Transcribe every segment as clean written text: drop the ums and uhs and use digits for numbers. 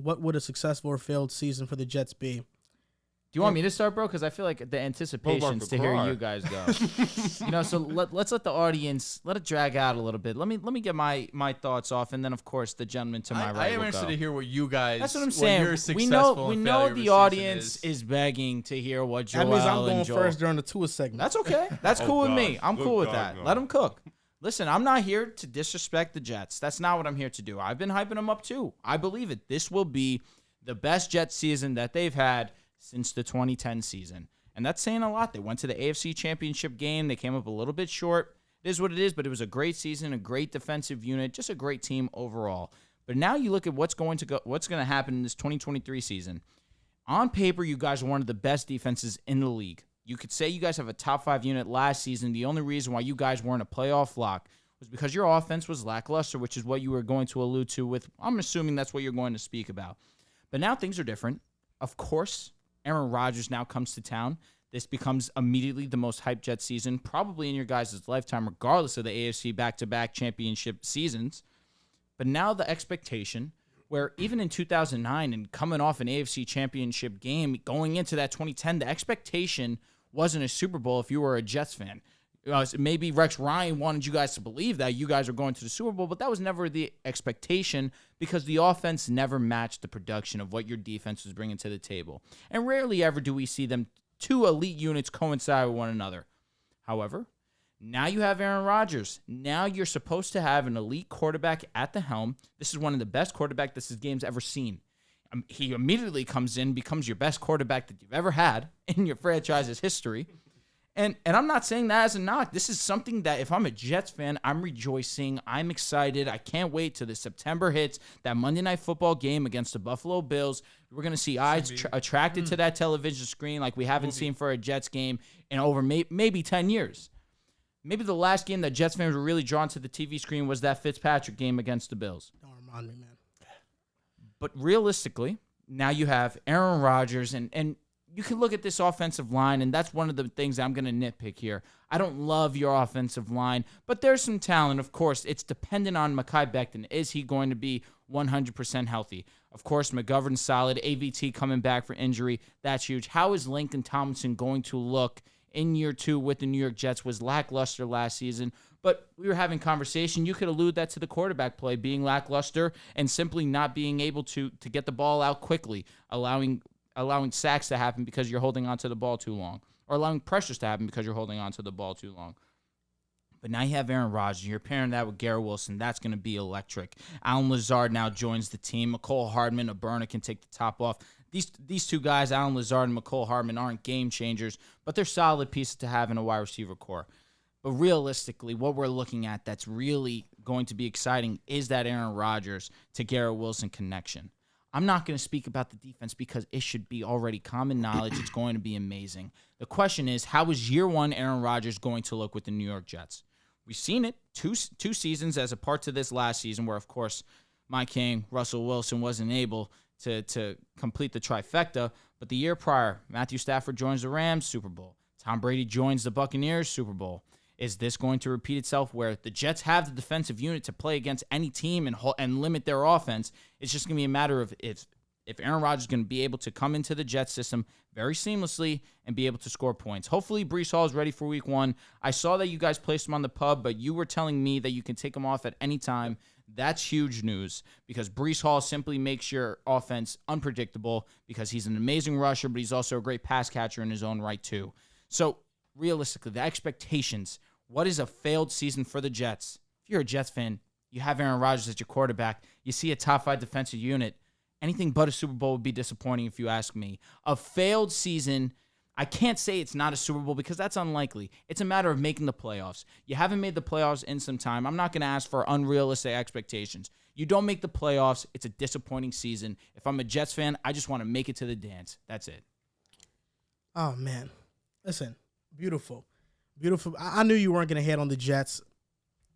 what would a successful or failed season for the Jets be? Do you want me to start, bro? Because I feel like the anticipation's to hear you guys go. So let's let the audience let it drag out a little bit. Let me get my thoughts off, and then of course the gentleman to my right. I am interested to hear what you guys. That's what I'm saying. We know the audience is begging to hear what Joel. That means I'm going first during the Tua segment. That's okay. That's cool with me. I'm cool with that. Let them cook. Listen, I'm not here to disrespect the Jets. That's not what I'm here to do. I've been hyping them up too. I believe it. This will be the best Jets season that they've had since the 2010 season. And that's saying a lot. They went to the AFC Championship game. They came up a little bit short. It is what it is, but it was a great season, a great defensive unit, just a great team overall. But now you look at what's going to happen in this 2023 season. On paper, you guys are one of the best defenses in the league. You could say you guys have a top 5 unit last season. The only reason why you guys weren't a playoff lock was because your offense was lackluster, which is what you were going to allude to with, I'm assuming that's what you're going to speak about. But now things are different. Of course, Aaron Rodgers now comes to town. This becomes immediately the most hyped Jet season, probably in your guys' lifetime, regardless of the AFC back-to-back championship seasons. But now the expectation, where even in 2009 and coming off an AFC championship game, going into that 2010, the expectation wasn't a Super Bowl if you were a Jets fan. Maybe Rex Ryan wanted you guys to believe that you guys are going to the Super Bowl, but that was never the expectation because the offense never matched the production of what your defense was bringing to the table. And rarely ever do we see them two elite units coincide with one another. However, now you have Aaron Rodgers. Now you're supposed to have an elite quarterback at the helm. This is one of the best quarterbacks this game's ever seen. He immediately comes in, becomes your best quarterback that you've ever had in your franchise's history. And I'm not saying that as a knock. This is something that if I'm a Jets fan, I'm rejoicing. I'm excited. I can't wait till the September hits, that Monday Night Football game against the Buffalo Bills. We're going to see eyes attracted to that television screen like we haven't seen for a Jets game in over maybe 10 years. Maybe the last game that Jets fans were really drawn to the TV screen was that Fitzpatrick game against the Bills. Don't remind me, man. But realistically, now you have Aaron Rodgers, and you can look at this offensive line, and that's one of the things I'm going to nitpick here. I don't love your offensive line, but there's some talent. Of course, it's dependent on Mekhi Becton. Is he going to be 100% healthy? Of course, McGovern's solid. AVT coming back for injury. That's huge. How is Lincoln Tomlinson going to look in year 2 with the New York Jets? Was lackluster last season, but we were having conversation. You could allude that to the quarterback play being lackluster and simply not being able to get the ball out quickly, allowing sacks to happen because you're holding on to the ball too long, or allowing pressures to happen because you're holding on to the ball too long. But now you have Aaron Rodgers. You're pairing that with Garrett Wilson. That's going to be electric. Allen Lazard now joins the team. McCole Hardman, a burner, can take the top off. These two guys, Allen Lazard and McCole Hardman, aren't game changers, but they're solid pieces to have in a wide receiver core. But realistically, what we're looking at that's really going to be exciting is that Aaron Rodgers to Garrett Wilson connection. I'm not going to speak about the defense because it should be already common knowledge. It's going to be amazing. The question is, how is year 1 Aaron Rodgers going to look with the New York Jets? We've seen it two seasons as a part to this last season where, of course, my king, Russell Wilson, wasn't able to complete the trifecta. But the year prior, Matthew Stafford joins the Rams, Super Bowl. Tom Brady joins the Buccaneers, Super Bowl. Is this going to repeat itself where the Jets have the defensive unit to play against any team and limit their offense? It's just going to be a matter of if Aaron Rodgers is going to be able to come into the Jets system very seamlessly and be able to score points. Hopefully, Breece Hall is ready for week 1. I saw that you guys placed him on the pub, but you were telling me that you can take him off at any time. That's huge news because Breece Hall simply makes your offense unpredictable because he's an amazing rusher, but he's also a great pass catcher in his own right too. So realistically, the expectations, what is a failed season for the Jets? If you're a Jets fan, you have Aaron Rodgers as your quarterback, you see a top 5 defensive unit, anything but a Super Bowl would be disappointing if you ask me. A failed season, I can't say it's not a Super Bowl because that's unlikely. It's a matter of making the playoffs. You haven't made the playoffs in some time. I'm not going to ask for unrealistic expectations. You don't make the playoffs, it's a disappointing season. If I'm a Jets fan, I just want to make it to the dance. That's it. Oh, man. Listen, beautiful. Beautiful. I knew you weren't going to hit on the Jets.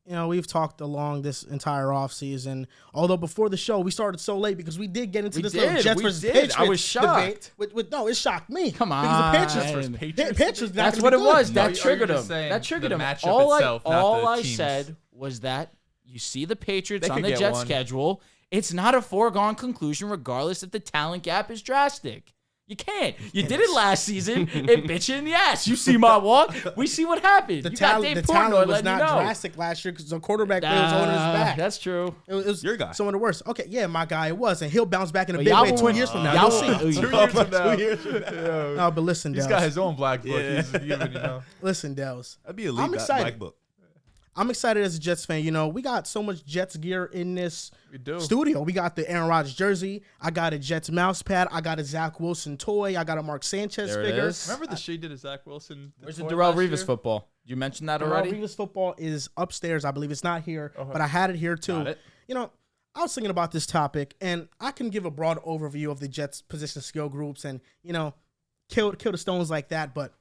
You know, we've talked along this entire offseason. Although before the show, we started so late because we did get into this little Jets versus Patriots I was shocked. debate. No, it shocked me. Come on. Because the Patriots that's what it was. That triggered him. That triggered him. All I said was that you see the Patriots on the Jets schedule. It's not a foregone conclusion, regardless if the talent gap is drastic. You can't. You did it last season. It bit you in the ass. You see my walk. We see what happened. The You got Dave talent Portnoy was letting you not know. drastic last year because the quarterback play was on his back. That's true. It was Your guy. some of the worst. Okay, yeah, my guy it was, and he'll bounce back in a But big y'all way will 2 win- years from now. y'all You'll will- see. 2 years from now. 2 years from now. No, but listen, He's Dehls. got his own black book. Yeah. He's giving, Listen, Dehls. That'd be a I'm lead excited. black book. I'm excited as a Jets fan. You know, we got so much Jets gear in this We do. studio. We got the Aaron Rodgers jersey. I got a Jets mouse pad. I got a Zach Wilson toy. I got a Mark Sanchez There it figure. is. Remember the shade did a Zach Wilson? Where's the toy Darrell last Revis year? football? You mentioned that Darrell already? Revis football is upstairs. I believe it's not here, Okay. but I had it here too. Got it. You know, I was thinking about this topic, and I can give a broad overview of the Jets' position skill groups and, you know, kill the Stones like that. But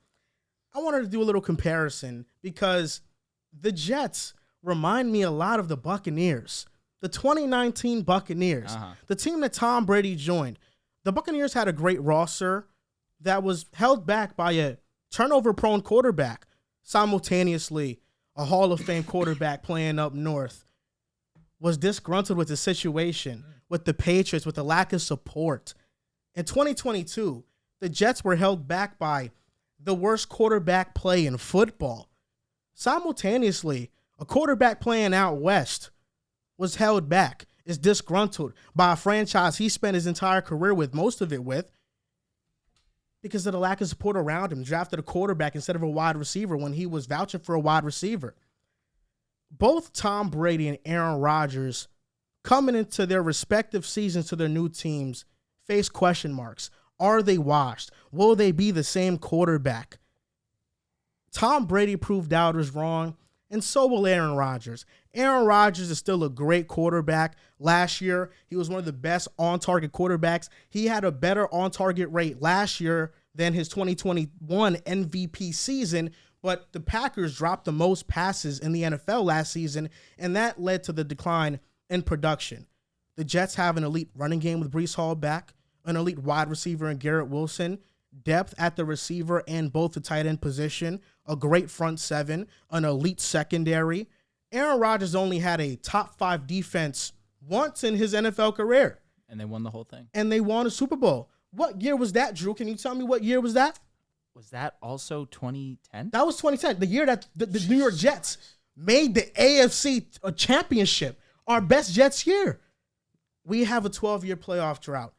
I wanted to do a little comparison because the Jets remind me a lot of the Buccaneers, the 2019 Buccaneers, the team that Tom Brady joined. The Buccaneers had a great roster that was held back by a turnover-prone quarterback, simultaneously a Hall of Fame quarterback playing up north, was disgruntled with the situation, with the Patriots, with the lack of support. In 2022, the Jets were held back by the worst quarterback play in football. Simultaneously, a quarterback playing out west was held back, is disgruntled by a franchise he spent his entire career with, most of it with, because of the lack of support around him, drafted a quarterback instead of a wide receiver when he was vouching for a wide receiver. Both Tom Brady and Aaron Rodgers, coming into their respective seasons to their new teams, face question marks. Are they washed? Will they be the same quarterback? Tom Brady proved doubters wrong, and so will Aaron Rodgers. Aaron Rodgers is still a great quarterback. Last year, he was one of the best on-target quarterbacks. He had a better on-target rate last year than his 2021 MVP season, but the Packers dropped the most passes in the NFL last season, and that led to the decline in production. The Jets have an elite running game with Breece Hall back, an elite wide receiver in Garrett Wilson, depth at the receiver and both the tight end position, a great front seven, an elite secondary. Aaron Rodgers only had a top 5 defense once in his NFL career. And they won the whole thing. And they won a Super Bowl. What year was that, Drew? Can you tell me what year was that? Was that also 2010? That was 2010, the year that the New York Jets made the AFC a championship. Our best Jets year. We have a 12-year playoff drought.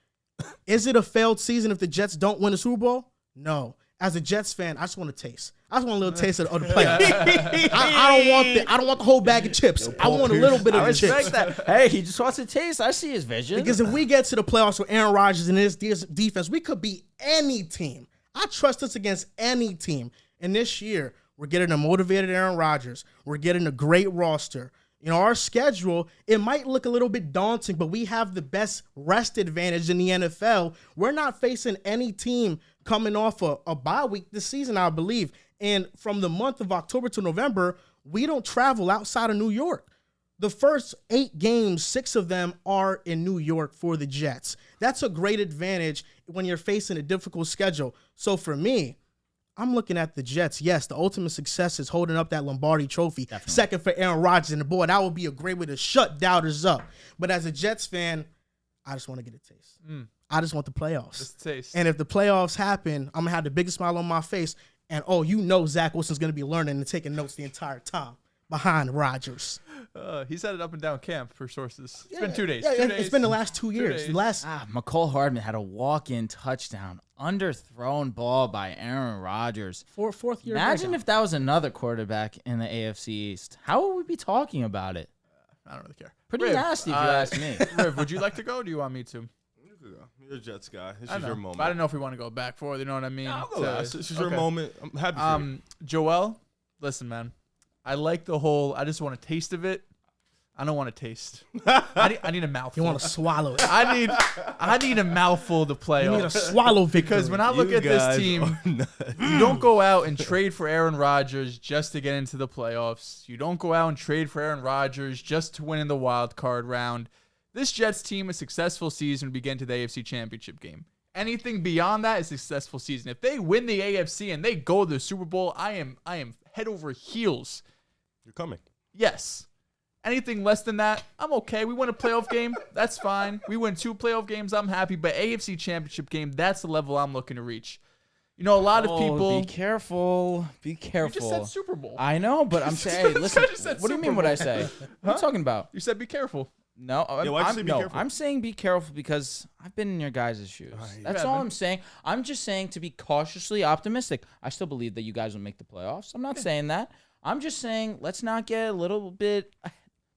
Is it a failed season if the Jets don't win a Super Bowl? No. As a Jets fan, I just want a taste. I just want a little taste of the playoffs. I don't want the whole bag of chips. I want a little bit of I the chips. respect that. Hey, he just wants a taste. I see his vision. Because if we get to the playoffs with Aaron Rodgers and his defense, we could beat any team. I trust us against any team. And this year, we're getting a motivated Aaron Rodgers. We're getting a great roster. You know, our schedule, it might look a little bit daunting, but we have the best rest advantage in the NFL. We're not facing any team coming off a bye week this season, I believe. And from the month of October to November, we don't travel outside of New York. The first 8 games, 6 of them are in New York for the Jets. That's a great advantage when you're facing a difficult schedule. So for me, I'm looking at the Jets. Yes, the ultimate success is holding up that Lombardi trophy. Definitely. Second for Aaron Rodgers, and boy, that would be a great way to shut doubters up. But as a Jets fan, I just want to get a taste. I just want the playoffs. Just a taste. And if the playoffs happen, I'm going to have the biggest smile on my face. And, Zach Wilson's going to be learning and taking notes the entire time behind Rodgers. He's headed up and down camp for sources. It's been 2 days. Yeah, 2 it's days. been the last 2 years. The last McCole Hardman had a walk-in touchdown, underthrown ball by Aaron Rodgers. fourth year. Imagine if that was another quarterback in the AFC East. How would we be talking about it? I don't really care. Pretty Riv, nasty if you ask me. Riv, would you like to go or do you want me to? You could go. You're a Jets guy. This I is know, your moment. but I don't know if we want to go back forward. You know what I mean? I'll go last. This is your Okay. moment. I'm happy for you. Joel, listen, man. I like the whole. I just want a taste of it. I don't want a taste. I need a mouthful. You want to swallow it. I need a mouthful to play You need a off. swallow victory. Because when I look You at this guys team, are nuts. you don't go out and trade for Aaron Rodgers just to get into the playoffs. You don't go out and trade for Aaron Rodgers just to win in the wild card round. This Jets team, a successful season would begin to the AFC Championship game. Anything beyond that is a successful season. If they win the AFC and they go to the Super Bowl, I am head over heels. You're coming. Yes. Anything less than that, I'm okay. We win a playoff game, that's fine. We win 2 playoff games, I'm happy. But AFC Championship game, that's the level I'm looking to reach. You know, a lot of people. Be careful. Be You careful. just said Super Bowl. I know, but I'm saying, hey, listen. just said What do you Super mean? What Bowl. I say? What are you talking about? You said be careful. No, why'd you say be careful? I'm saying be careful because I've been in your guys' shoes. That's have all been. I'm saying. I'm just saying to be cautiously optimistic. I still believe that you guys will make the playoffs. I'm not saying that. I'm just saying let's not get a little bit.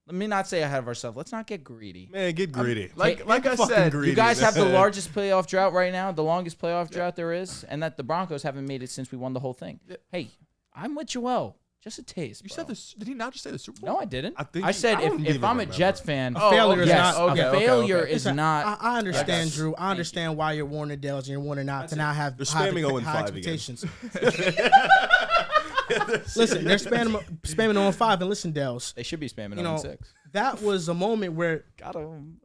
Let me not say ahead of ourselves. Let's not get greedy. Man, get greedy. Like I fucking said, greedy. You guys have the largest playoff drought right now, the longest playoff drought there is, and that the Broncos haven't made it since we won the whole thing. Hey, I'm with Joel. Just a taste. You bro. said this. Did he not just say the Super Bowl? No, I didn't. I think I you- said I don't if even I'm a remember. Jets fan, failure is yes, not- a okay, failure okay. is Listen, not. I understand, Yes. Drew. I Thank understand why you're warning Dehls and you're warning not to now have They're high, spamming 0 and high 5 again. expectations. Listen, they're spamming 0-5, and listen, Dehls. They should be spamming You know, 0-6. that was a moment where Got him.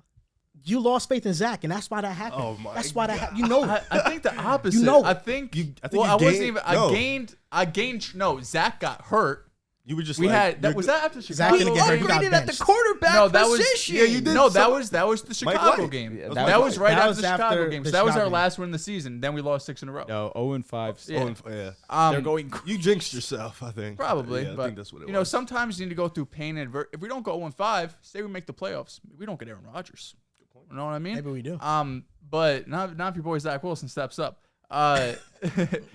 you lost faith in Zach, and that's why that happened. Oh, my That's why that happened. You know, I think the opposite. You know. I think. I think well, you I wasn't gained- even. no. I gained. No, Zach got hurt. You were just We like, had. That you're was good. that after Zach Chicago. didn't get hurt. He got Upgraded at the benched. quarterback No, that was. position. Yeah, you did. No, So- that was the Mike Chicago White. game. That was That Mike was White. right That after was the Chicago after game. the So that was our Chicago last win of the season. Then we lost 6 in a row. No, 0-5. Yeah. Oh, and- yeah. They're going. You jinxed yourself, I think. Probably, Yeah, but I think that's what it you know, was. sometimes you need to go through pain and if we don't go 1-5, say we make the playoffs, we don't get Aaron Rodgers. You know what I mean? maybe we do. But not if your boy Zach Wilson steps up.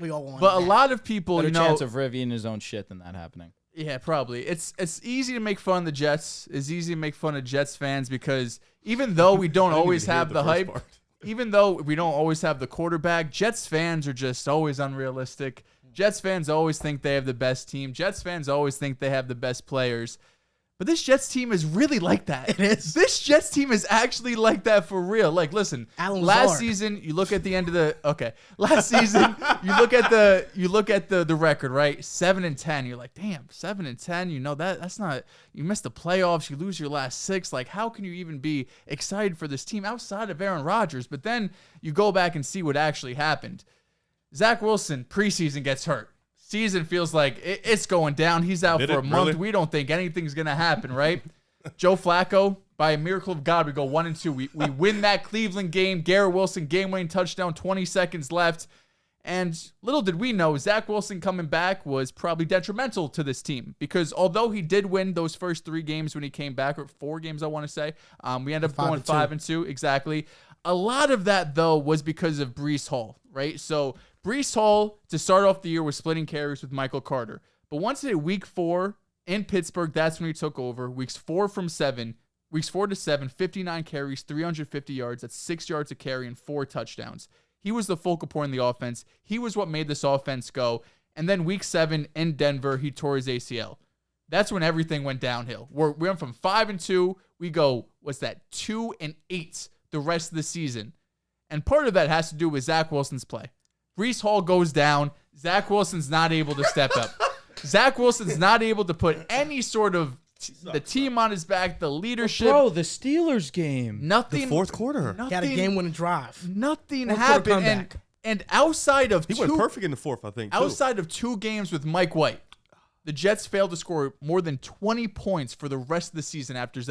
We all want. But a that. lot of people, Better you know, chance of Riv eating his own shit than that happening. yeah, probably. It's easy to make fun of the Jets. It's easy to make fun of Jets fans because even though we don't I didn't always even hear have the the first hype, part. even though we don't always have the quarterback, Jets fans are just always unrealistic. Jets fans always think they have the best team. Jets fans always think they have the best players. But this Jets team is really like that. It is. This Jets team is actually like that for real. Like, listen, Alan last Lazard. season, you look at the end of the last season, you look at the record, right? 7-10. You're like, damn, 7-10. You know that's not. You missed the playoffs. You lose your last 6. Like, how can you even be excited for this team outside of Aaron Rodgers? But then you go back and see what actually happened. Zach Wilson preseason gets hurt. Season feels like it's going down. He's out Did for a it? month. Really? We don't think anything's going to happen, right? Joe Flacco, by a miracle of God, we go 1-2. We win that Cleveland game. Garrett Wilson, game-winning touchdown, 20 seconds left. And little did we know, Zach Wilson coming back was probably detrimental to this team because although he did win those first 3 games when he came back, or 4 games, I want to say, we ended up going 5-2. Exactly. A lot of that, though, was because of Breece Hall, right? So Breece Hall, to start off the year, was splitting carries with Michael Carter. But once it hit week 4 in Pittsburgh, that's when he took over. Weeks 4 to 7, 59 carries, 350 yards. That's 6 yards a carry and 4 touchdowns. He was the focal point in the offense. He was what made this offense go. And then week 7 in Denver, he tore his ACL. That's when everything went downhill. We went from 5-2. We go, what's that, 2-8 the rest of the season. And part of that has to do with Zach Wilson's play. Breece Hall goes down. Zach Wilson's not able to step up. Zach Wilson's not able to put any sort of the team on his back, the leadership. Bro, the Steelers game. Nothing. The fourth quarter. Got a game-winning drive. Nothing Fourth quarter happened. comeback. And outside of He went perfect in the fourth, I think. Too. outside of 2 games with Mike White, the Jets failed to score more than 20 points for the rest of the season after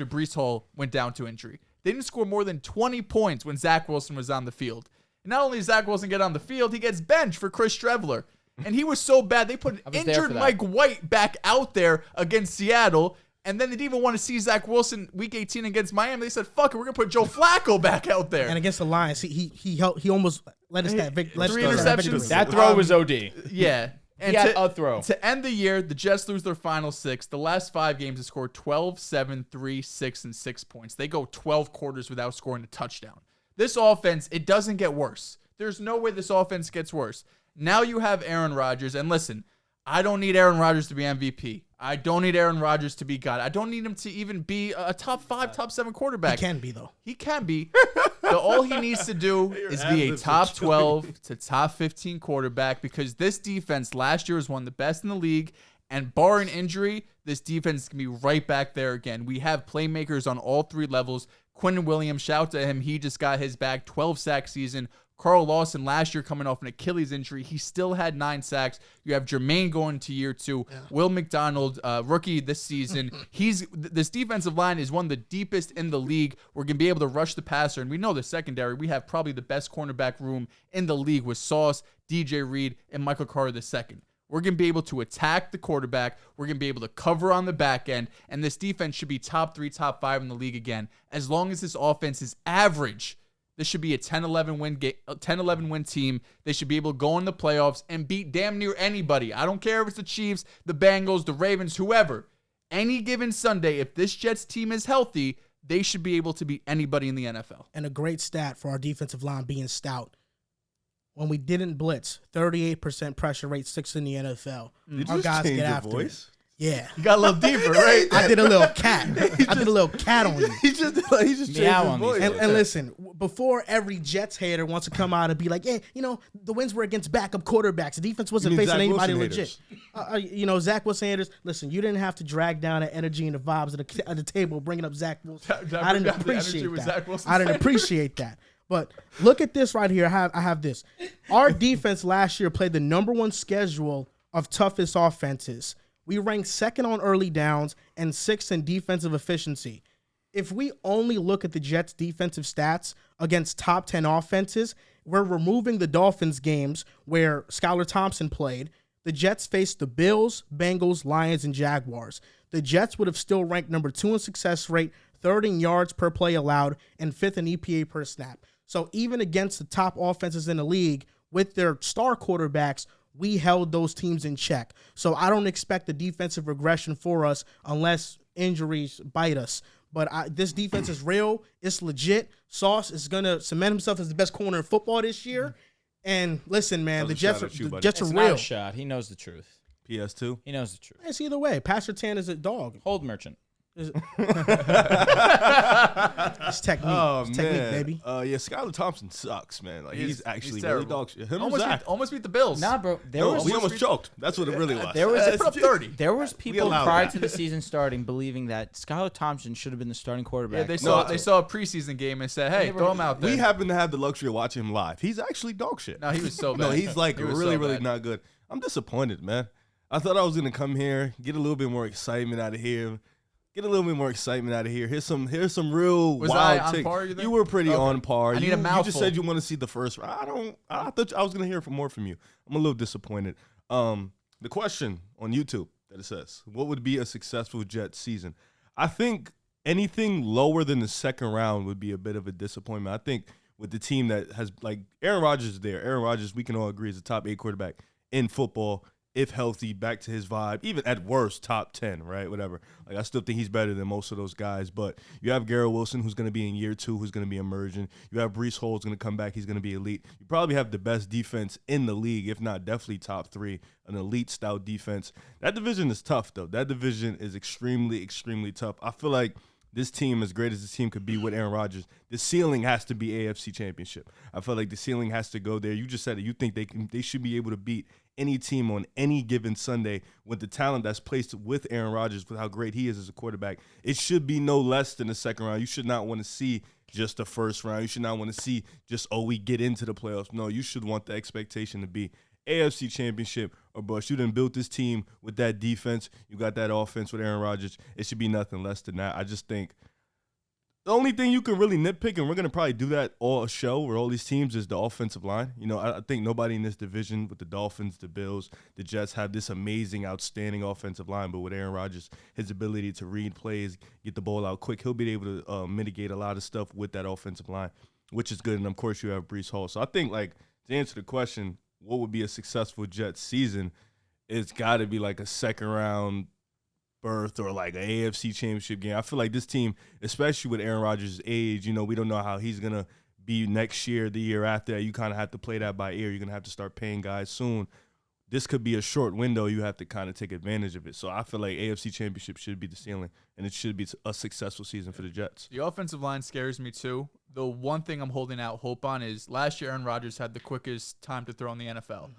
Breece Hall went down to injury. They didn't score more than 20 points when Zach Wilson was on the field. And not only does Zach Wilson get on the field, he gets benched for Chris Trevler. And he was so bad, they put I was there injured for that. Mike White back out there against Seattle. And then they didn't even want to see Zach Wilson week 18 against Miami. They said, fuck it, we're going to put Joe Flacco back out there. And against the Lions, he almost led us that victory. 3 interceptions. That throw was OD. Yeah. And He had a throw. To end the year, the Jets lose their final 6. The last 5 games, they scored 12, 7, 3, 6, and 6 points. They go 12 quarters without scoring a touchdown. This offense, it doesn't get worse. There's no way this offense gets worse. Now you have Aaron Rodgers. And listen, I don't need Aaron Rodgers to be MVP. I don't need Aaron Rodgers to be God. I don't need him to even be a top 5, top 7 quarterback. He can be, though. He can be. But all he needs to do is be a top 12 to top 15 quarterback because this defense last year was one of the best in the league. And barring injury, this defense can be right back there again. We have playmakers on all 3 levels. Quentin Williams, shout out to him. He just got his bag, 12-sack season. Carl Lawson last year coming off an Achilles injury. He still had 9 sacks. You have Jermaine going to year 2. Yeah. Will McDonald, rookie this season. This defensive line is one of the deepest in the league. We're going to be able to rush the passer. And we know the secondary, we have probably the best cornerback room in the league with Sauce, DJ Reed, and Michael Carter II. We're going to be able to attack the quarterback. We're going to be able to cover on the back end. And this defense should be top 3, top 5 in the league again. As long as this offense is average, this should be a 10-11 win team. They should be able to go in the playoffs and beat damn near anybody. I don't care if it's the Chiefs, the Bengals, the Ravens, whoever. Any given Sunday, if this Jets team is healthy, they should be able to beat anybody in the NFL. And a great stat for our defensive line being stout. When we didn't blitz, 38% pressure rate, 6th in the NFL. Did our you guys change get your after voice? it. Yeah. You got a little deeper, right? I did a little cat. I did a little cat on you. He just changed his voice. And listen, before every Jets hater wants to come out and be like, hey, the wins were against backup quarterbacks. The defense wasn't facing Zach anybody Wilson legit. Zach Wilson haters, listen, you didn't have to drag down the energy and the vibes at the table bringing up Zach Wilson. I didn't appreciate that. I didn't appreciate that. But look at this right here. I have this. Our defense last year played the number 1 schedule of toughest offenses. We ranked 2nd on early downs and 6th in defensive efficiency. If we only look at the Jets' defensive stats against top 10 offenses, we're removing the Dolphins games where Skylar Thompson played. The Jets faced the Bills, Bengals, Lions, and Jaguars. The Jets would have still ranked number 2 in success rate, 3rd in yards per play allowed, and 5th in EPA per snap. So even against the top offenses in the league with their star quarterbacks, we held those teams in check. So I don't expect a defensive regression for us unless injuries bite us. But this defense is real. It's legit. Sauce is going to cement himself as the best corner in football this year. And listen, man, the Jets are real. It's not a shot. He knows the truth. PS2? He knows the truth. It's either way. Pastor Tan is a dog. Hold merchant. It's technique. Oh, it's man. technique, baby. Yeah, Skylar Thompson sucks, man. Like he's actually really terrible. dog shit. Him Almost beat the Bills. Nah, bro. we almost choked. That's what it really was. There was put up 30. There was people prior to the season starting believing that Skylar Thompson should have been the starting quarterback. Yeah, they saw a preseason game and said, "Hey, throw him out there." We happen to have the luxury of watching him live. He's actually dog shit. No, he was so bad. No, he's like really bad. not good. I'm disappointed, man. I thought I was gonna come here, get a little bit more excitement out of here. Here's some real was wild I on takes. par, You were pretty on par. I need a You mouthful. just said you want to see the first round. I thought I was gonna hear more from you. I'm a little disappointed. The question on YouTube that it says, what would be a successful Jets season? I think anything lower than the 2nd round would be a bit of a disappointment. I think with the team that has, like, Aaron Rodgers is there. Aaron Rodgers, we can all agree, is a top 8 quarterback in football. If healthy, back to his vibe, even at worst, top 10, right? Whatever. Like, I still think he's better than most of those guys. But you have Garrett Wilson, who's going to be in year 2, who's going to be emerging. You have Breece Hall's going to come back. He's going to be elite. You probably have the best defense in the league, if not definitely top 3, an elite stout defense. That division is tough, though. That division is extremely, extremely tough. I feel like this team, as great as this team could be with Aaron Rodgers, the ceiling has to be AFC Championship. I feel like the ceiling has to go there. You just said it. You think they should be able to beat any team on any given Sunday with the talent that's placed with Aaron Rodgers, with how great he is as a quarterback. It should be no less than the 2nd round. You should not want to see just the 1st round. You should not want to see just, we get into the playoffs. No, you should want the expectation to be AFC Championship or bust. You done built this team with that defense. You got that offense with Aaron Rodgers. It should be nothing less than that. I just think the only thing you can really nitpick, and we're going to probably do that all show where all these teams, is the offensive line. I think nobody in this division with the Dolphins, the Bills, the Jets have this amazing, outstanding offensive line. But with Aaron Rodgers, his ability to read plays, get the ball out quick, he'll be able to mitigate a lot of stuff with that offensive line, which is good. And, of course, you have Breece Hall. So I think, like, to answer the question, what would be a successful Jets season, it's got to be like a 2nd round berth or like an AFC Championship game. I feel like this team, especially with Aaron Rodgers' age, we don't know how he's going to be next year, the year after. You kind of have to play that by ear. You're going to have to start paying guys soon. This could be a short window. You have to kind of take advantage of it. So I feel like AFC Championship should be the ceiling, and it should be a successful season for the Jets. The offensive line scares me too. The one thing I'm holding out hope on is last year Aaron Rodgers had the quickest time to throw in the NFL.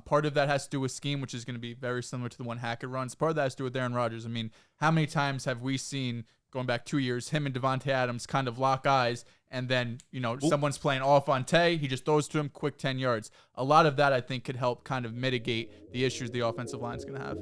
Part of that has to do with scheme, which is going to be very similar to the one Hackett runs. Part of that has to do with Aaron Rodgers. I mean, how many times have we seen, going back 2 years, him and Devontae Adams kind of lock eyes, and then, someone's playing off on Tay, he just throws to him, quick 10 yards. A lot of that, I think, could help kind of mitigate the issues the offensive line's going to have.